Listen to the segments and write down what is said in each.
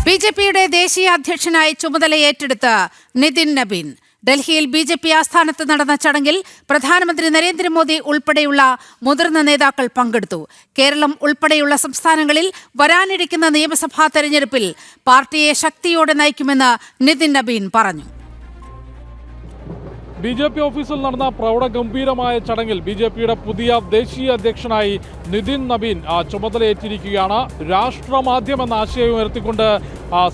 ബിജെപിയുടെ ദേശീയ അധ്യക്ഷനായി ചുമതല ഏറ്റെടുത്ത നിതിൻ നബീൻ ഡൽഹിയിൽ ബിജെപി ആസ്ഥാനത്ത് നടന്ന ചടങ്ങിൽ പ്രധാനമന്ത്രി നരേന്ദ്രമോദി ഉൾപ്പെടെയുള്ള മുതിർന്ന നേതാക്കൾ പങ്കെടുത്തു. കേരളം ഉൾപ്പെടെയുള്ള സംസ്ഥാനങ്ങളിൽ വരാനിരിക്കുന്ന നിയമസഭാ തെരഞ്ഞെടുപ്പിൽ പാർട്ടിയെ ശക്തിയോടെ നയിക്കുമെന്ന് നിതിൻ നബീൻ പറഞ്ഞു. ബി.ജെ.പി. ഓഫീസിൽ നടന്ന പ്രൗഢഗംഭീരമായ ചടങ്ങിൽ ബി.ജെ.പിയുടെ പുതിയ ദേശീയ അധ്യക്ഷനായി നിതിൻ നബീൻ ചുമതലയേറ്റിരിക്കുകയാണ്. രാഷ്ട്രമാധ്യം എന്ന ആശയം ഉയർത്തിക്കൊണ്ട്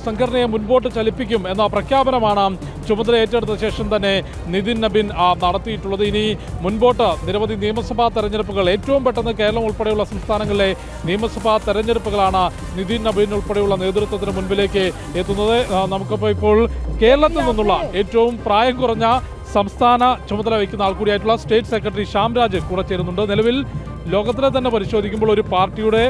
സംഘടനയെ മുൻപോട്ട് ചലിപ്പിക്കും എന്ന പ്രഖ്യാപനമാണ് ചുമതല ഏറ്റെടുത്ത ശേഷം തന്നെ നിതിൻ നബീൻ നടത്തിയിട്ടുള്ളത്. ഇനി മുൻപോട്ട് നിരവധി നിയമസഭാ തെരഞ്ഞെടുപ്പുകൾ, ഏറ്റവും പെട്ടെന്ന് കേരളം ഉൾപ്പെടെയുള്ള സംസ്ഥാനങ്ങളിലെ നിയമസഭാ തെരഞ്ഞെടുപ്പുകളാണ് നിതിൻ നബീൻ ഉൾപ്പെടെയുള്ള നേതൃത്വത്തിന് മുൻപിലേക്ക് എത്തുന്നത്. നമുക്കിപ്പോൾ ഇപ്പോൾ കേരളത്തിൽ നിന്നുള്ള ഏറ്റവും പ്രായം കുറഞ്ഞ സംസ്ഥാന ചുമതല വഹിക്കുന്ന ആൾ കൂടിയായിട്ടുള്ള സ്റ്റേറ്റ് സെക്രട്ടറി ശ്യാംരാജ് കൂടെ ചേരുന്നുണ്ട്. നിലവിൽ ലോകത്തിലെ തന്നെ പരിശോധിക്കുമ്പോൾ ഒരു പാർട്ടിയുടെ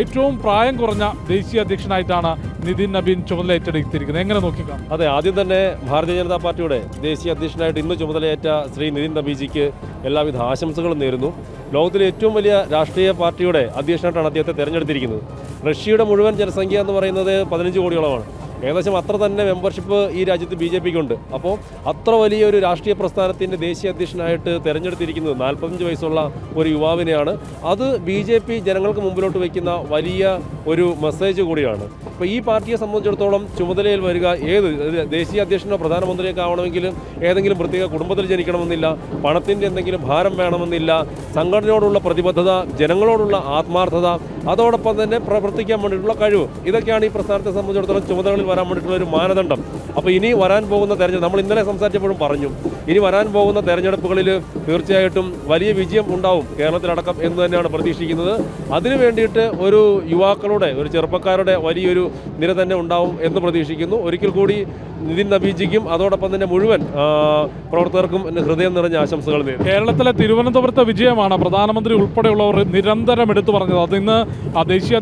ഏറ്റവും പ്രായം കുറഞ്ഞ ദേശീയ അധ്യക്ഷനായിട്ടാണ് നിതിൻ നബീൻ ചുമതല ഏറ്റെടുത്തിരിക്കുന്നത്. എങ്ങനെ നോക്കിക്കാം? അതെ, ആദ്യം തന്നെ ഭാരതീയ ജനതാ പാർട്ടിയുടെ ദേശീയ അധ്യക്ഷനായിട്ട് ഇന്ന് ചുമതലയേറ്റ ശ്രീ നിതിൻ നബീജിക്ക് എല്ലാവിധ ആശംസകളും നേരുന്നു. ലോകത്തിലെ ഏറ്റവും വലിയ രാഷ്ട്രീയ പാർട്ടിയുടെ അധ്യക്ഷനായിട്ടാണ് അദ്ദേഹത്തെ തിരഞ്ഞെടുത്തിരിക്കുന്നത്. റഷ്യയുടെ മുഴുവൻ ജനസംഖ്യ എന്ന് പറയുന്നത് 15 കോടിയോളമാണ്. ഏകദേശം അത്ര തന്നെ മെമ്പർഷിപ്പ് ഈ രാജ്യത്ത് ബി.ജെ.പിക്ക് ഉണ്ട്. അപ്പോൾ അത്ര വലിയൊരു രാഷ്ട്രീയ പ്രസ്ഥാനത്തിൻ്റെ ദേശീയ അധ്യക്ഷനായിട്ട് തിരഞ്ഞെടുത്തിരിക്കുന്നത് 45 വയസ്സുള്ള ഒരു യുവാവിനെയാണ്. അത് ബി.ജെ.പി. ജനങ്ങൾക്ക് മുമ്പിലോട്ട് വയ്ക്കുന്ന വലിയ ഒരു മെസ്സേജ് കൂടിയാണ്. ഇപ്പോൾ ഈ പാർട്ടിയെ സംബന്ധിച്ചിടത്തോളം ചുമതലയിൽ വരിക ഏത് ദേശീയ അധ്യക്ഷനോ പ്രധാനമന്ത്രിയൊക്കെ ആവണമെങ്കിൽ ഏതെങ്കിലും പ്രത്യേക കുടുംബത്തിൽ ജനിക്കണമെന്നില്ല, പണത്തിൻ്റെ എന്തെങ്കിലും ഭാരം വേണമെന്നില്ല. സംഘടനയോടുള്ള പ്രതിബദ്ധത, ജനങ്ങളോടുള്ള ആത്മാർത്ഥത, അതോടൊപ്പം തന്നെ പ്രവർത്തിക്കാൻ വേണ്ടിയിട്ടുള്ള കഴിവ്, ഇതൊക്കെയാണ് ഈ പ്രസ്ഥാനത്തെ സംബന്ധിച്ചിടത്തോളം ചുമതലകളിൽ വരാൻ വേണ്ടിയിട്ടുള്ള ഒരു മാനദണ്ഡം. അപ്പോൾ ഇനി വരാൻ പോകുന്ന തെരഞ്ഞെടുപ്പ്, നമ്മൾ ഇന്നലെ സംസാരിച്ചപ്പോഴും പറഞ്ഞു, ഇനി വരാൻ പോകുന്ന തെരഞ്ഞെടുപ്പുകളിൽ തീർച്ചയായിട്ടും വലിയ വിജയം ഉണ്ടാവും കേരളത്തിലടക്കം എന്ന് തന്നെയാണ് പ്രതീക്ഷിക്കുന്നത്. അതിനു വേണ്ടിയിട്ട് ഒരു യുവാക്കളുടെ, ഒരു ചെറുപ്പക്കാരുടെ വലിയൊരു നിര തന്നെ ഉണ്ടാവും എന്ന് പ്രതീക്ഷിക്കുന്നു. ഒരിക്കൽ കൂടി നിതിൻ നബീജിക്കും അതോടൊപ്പം തന്നെ മുഴുവൻ പ്രവർത്തകർക്കും ഹൃദയം നിറഞ്ഞ ആശംസകൾ നേരുന്നു. കേരളത്തിലെ തിരുവനന്തപുരത്തെ വിജയമാണ് പ്രധാനമന്ത്രി ഉൾപ്പെടെയുള്ളവർ നിരന്തരം എടുത്തു പറഞ്ഞത്. അതിന്ന് ദേശീയ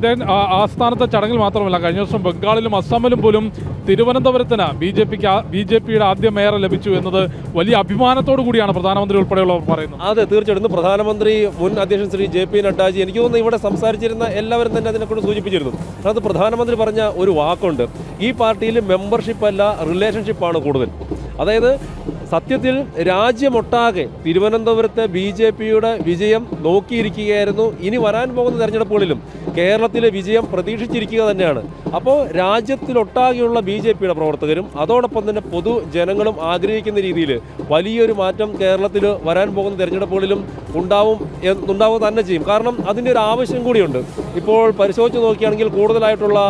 ആസ്ഥാനത്തെ ചടങ്ങിൽ മാത്രമല്ല, കഴിഞ്ഞ ദിവസം ബംഗാളിലും അസമിലും പോലും തിരുവനന്തപുരത്തിന് ബി.ജെ.പിയുടെ ആദ്യ മേയർ ലഭിച്ചു എന്നത് വലിയ അഭിമാനത്തോടു കൂടിയാണ് പ്രധാനമന്ത്രി ഉൾപ്പെടെയുള്ളവർ പറയുന്നത്. അതെ, തീർച്ചയായിട്ടും പ്രധാനമന്ത്രി മുൻ അധ്യക്ഷൻ ശ്രീ ജെ.പി. നഡ്ഡാജി, എനിക്ക് തോന്നുന്നു ഇവിടെ സംസാരിച്ചിരുന്ന എല്ലാവരും തന്നെ അതിനെക്കൊണ്ട് സൂചിപ്പിച്ചിരുന്നു. അത് പ്രധാനമന്ത്രി പറഞ്ഞ ഒരു വാക്കുണ്ട്, ഈ പാർട്ടിയിൽ മെമ്പർഷിപ്പ് അല്ല റിലേഷൻഷിപ്പാണ് കൂടുതൽ. അതായത് സത്യത്തിൽ രാജ്യമൊട്ടാകെ തിരുവനന്തപുരത്തെ ബി.ജെ.പിയുടെ വിജയം നോക്കിയിരിക്കുകയായിരുന്നു. ഇനി വരാൻ പോകുന്ന തെരഞ്ഞെടുപ്പുകളിലും കേരളത്തിലെ വിജയം പ്രതീക്ഷിച്ചിരിക്കുക തന്നെയാണ്. അപ്പോൾ രാജ്യത്തിലൊട്ടാകെയുള്ള ബി.ജെ.പിയുടെ പ്രവർത്തകരും അതോടൊപ്പം തന്നെ പൊതുജനങ്ങളും ആഗ്രഹിക്കുന്ന രീതിയിൽ വലിയൊരു മാറ്റം കേരളത്തിൽ വരാൻ പോകുന്ന തെരഞ്ഞെടുപ്പുകളിലും ഉണ്ടാവുക തന്നെ ചെയ്യും. കാരണം അതിൻ്റെ ഒരു ആവശ്യം കൂടിയുണ്ട്. ഇപ്പോൾ പരിശോധിച്ച് നോക്കുകയാണെങ്കിൽ കൂടുതലായിട്ടുള്ള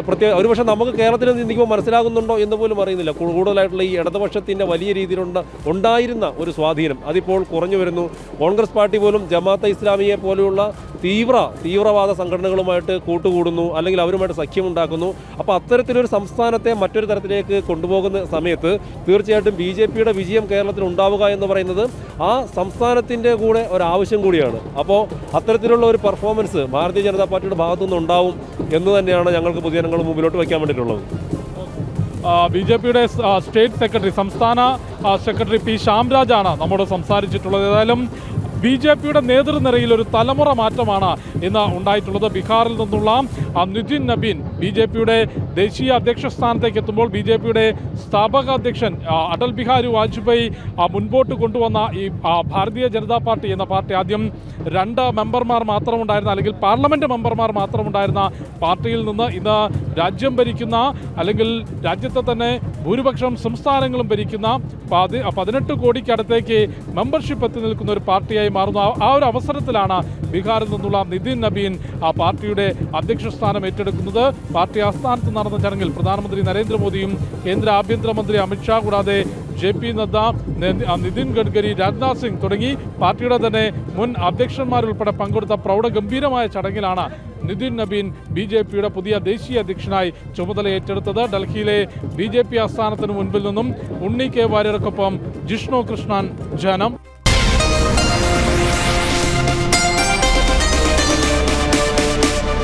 പ്രത്യേക, ഒരുപക്ഷെ നമുക്ക് കേരളത്തിൽ ചിന്തിക്കുമ്പോൾ മനസ്സിലാകുന്നുണ്ടോ എന്ന് പോലും അറിയുന്നില്ല, കൂടുതലായിട്ടുള്ള ഈ ഇടതുപക്ഷത്തിൻ്റെ വലിയ രീതിയിലുള്ള ഉണ്ടായിരുന്ന ഒരു സ്വാധീനം അതിപ്പോൾ കുറഞ്ഞു വരുന്നു. കോൺഗ്രസ് പാർട്ടി പോലും ജമാഅത്തെ ഇസ്ലാമിയെ പോലെയുള്ള തീവ്രവാദ സംഘടനകളുമായിട്ട് കൂട്ടുകൂടുന്നു, അല്ലെങ്കിൽ അവരുമായിട്ട് സഖ്യമുണ്ടാക്കുന്നു. അപ്പോൾ അത്തരത്തിലൊരു സംസ്ഥാനത്തെ മറ്റൊരു തരത്തിലേക്ക് കൊണ്ടുപോകുന്ന സമയത്ത് തീർച്ചയായിട്ടും ബി.ജെ.പിയുടെ വിജയം കേരളത്തിൽ ഉണ്ടാവുക എന്ന് പറയുന്നത് ആ സംസ്ഥാനത്തിൻ്റെ കൂടെ ഒരാവശ്യം കൂടിയാണ്. അപ്പോൾ അത്തരത്തിലുള്ള ഒരു പെർഫോമൻസ് ഭാരതീയ ജനതാ പാർട്ടിയുടെ ഭാഗത്തുനിന്ന് ഉണ്ടാവും എന്ന് തന്നെയാണ് ഞങ്ങൾക്ക് പൊതുജനങ്ങൾ മുമ്പിലോട്ട് വയ്ക്കാൻ വേണ്ടിയിട്ടുള്ളത്. ബി.ജെ.പിയുടെ സ്റ്റേറ്റ് സെക്രട്ടറി, സംസ്ഥാന സെക്രട്ടറി പി. ശ്യാംരാജാണ് നമ്മോട് സംസാരിച്ചിട്ടുള്ളത്. ഏതായാലും ബി.ജെ.പിയുടെ നേതൃനിരയിൽ ഒരു തലമുറ മാറ്റമാണ് ഇന്ന് ഉണ്ടായിട്ടുള്ളത്. ബീഹാറിൽ നിന്നുള്ള നിതിൻ നബീൻ ബി.ജെ.പിയുടെ ദേശീയ അധ്യക്ഷ സ്ഥാനത്തേക്ക് എത്തുമ്പോൾ ബി.ജെ.പിയുടെ സ്ഥാപക അധ്യക്ഷൻ അടൽ ബിഹാരി വാജ്പേയി മുൻപോട്ട് കൊണ്ടുവന്ന ഈ ഭാരതീയ ജനതാ പാർട്ടി എന്ന പാർട്ടി ആദ്യം 2 മെമ്പർമാർ മാത്രമുണ്ടായിരുന്ന, അല്ലെങ്കിൽ പാർലമെൻറ്റ് മെമ്പർമാർ മാത്രമുണ്ടായിരുന്ന പാർട്ടിയിൽ നിന്ന് ഇന്ന് രാജ്യം ഭരിക്കുന്ന, അല്ലെങ്കിൽ രാജ്യത്തെ തന്നെ ഭൂരിപക്ഷം സംസ്ഥാനങ്ങളും ഭരിക്കുന്ന 18 കോടിക്കടുത്തേക്ക് മെമ്പർഷിപ്പ് എത്തി നിൽക്കുന്ന ഒരു പാർട്ടിയായി മാറുന്നു. ആ ഒരു അവസരത്തിലാണ് ബീഹാറിൽ നിന്നുള്ള നിതിൻ നബീൻ പാർട്ടിയുടെ അധ്യക്ഷ സ്ഥാനം ഏറ്റെടുക്കുന്നത്. പാർട്ടി ആസ്ഥാനത്ത് നടന്ന ചടങ്ങിൽ പ്രധാനമന്ത്രി നരേന്ദ്രമോദിയും കേന്ദ്ര ആഭ്യന്തരമന്ത്രി അമിത്ഷാ കൂടാതെ ജെ.പി. നദ്ദ, നിതിൻ ഗഡ്കരി, രാജ്നാഥ് സിംഗ് തുടങ്ങി പാർട്ടിയുടെ തന്നെ മുൻ അധ്യക്ഷന്മാരുൾപ്പെടെ പങ്കെടുത്ത പ്രൗഢഗംഭീരമായ ചടങ്ങിലാണ് നിതിൻ നബീൻ ബി.ജെ.പിയുടെ പുതിയ ദേശീയ അധ്യക്ഷനായി ചുമതല ഏറ്റെടുത്തത്. ഡൽഹിയിലെ ബി.ജെ.പി. ആസ്ഥാനത്തിന് മുൻപിൽ നിന്നും ഉണ്ണി കെ വാര്യർക്കൊപ്പം ജിഷ്ണു കൃഷ്ണൻ, ജനം.